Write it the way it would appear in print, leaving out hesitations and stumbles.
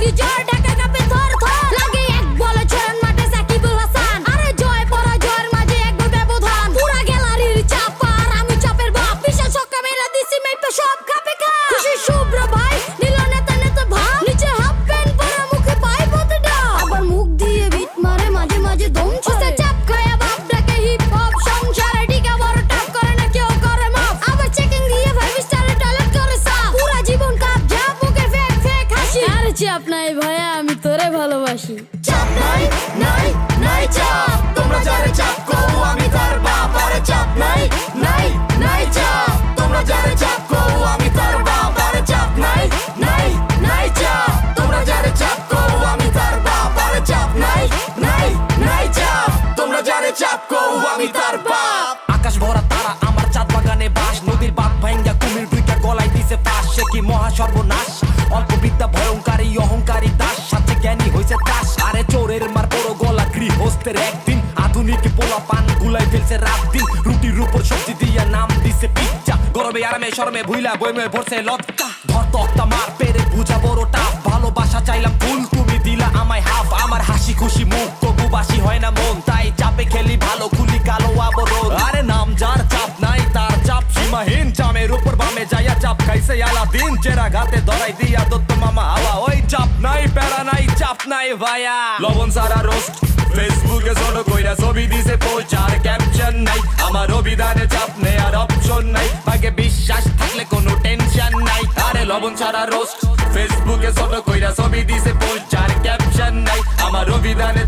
কি জ্বর ঢাকা কাঁপে থর থর লাগে এক বলে চরণ মাঠে সাকিবুল হাসান আরে জয় পরাজয়ের মাঝে এক গোল ব্যবধান পুরা গ্যালারির চাপ আর আমি চাপের বাপ বিশাল ছক্কা মেরা দিছি মেপে সব কাঁপে খা খুশি শুভ্র ভাই নীল নেতা নেতা ভাব নিচে হাফ প্যান্ট পরা মুখে পায় পতডা আবার মুখ দিয়ে বিট মারে মাঝে মাঝে দম ছড়ে চাপ খায়া বাপ ডাকে হিপ হপ সংসারে ডিগা বড় টাপ করে না কেউ করে মাপ আবার চেকিং দিয়ে ফাইভ স্টারে টয়লেট করে সাফ পুরা জীবন কাপ যা বুকে ফেক ফেক হাসি আর চাপ নাই ভাইয়া আমি তোরে ভালোবাসি চাপ নাই নাই নাই চাপ তোমরা যারে চাপ কো আমি তার বাপ আরে চাপ নাই নাই নাই চাপ তোমরা যারে চাপ কো আমি তার বাপ আরে চাপ নাই নাই নাই চাপ তোমরা যারে চাপ কো আমি তার বাপ আরে চাপ নাই নাই নাই চাপ তোমরা যারে চাপ কো আমি তার বাপ আকাশ ভরা তারা আমার চাঁদ বাগানে বাস নদীর বাঁধ ভাঙ্গা কুমির দুইটা গলায় দিছে ফাঁস সে কি মহা সর্বনাশ অল্প বিদ্যা ভয়ঙ্কারী অহংকারী দাস সাথে জ্ঞানী হইছে দাস আরে চোরের মার বড় গলা গৃহস্থের একদিন আধুনিক পোলা পান গুলাই ফেলছে রাত দিন রুটির উপর সবজি দিয়া নাম দিছে পিজ্জা গরমে আরামে শরমে ভুইলা বইমে ভরছে লজ্জা ধর তক্তা মার পেরে বুঝা বড় টাপ ভালোবাসা চাইলাম ফুল তুমি দিলা আমায় হাফ আমার হাসি খুশি মুখ তবু বাসি হয় না মন তাই চাপে খেলি ভালো খুলি কালো আবরণ আরে নাম যার চাপ নাই তার চাপ সীমাহীন চামের উপর বামে যাইয়া চাপ খাইছে আলাদিন চেরা ঘাতে ধরাই দিয়া দত্ত মামা হাওয়া ওই চাপ নাই প্যারা নাই চাপ নাই ভাইয়া লবণ সারা রোস্ট ফেসবুকে ছোট কইরা ছবি দিছে পোস্ট আর ক্যাপশন নাই আমার অভিধানে চাপ নেই আর অপশন নাই ভাগে বিশ্বাস থাকলে কোনো টেনশন নাই আরে লবণ সারা রোস্ট ফেসবুকে ছোট কইরা ছবি দিছে পোস্ট আর ক্যাপশন নাই আমার অভিধানে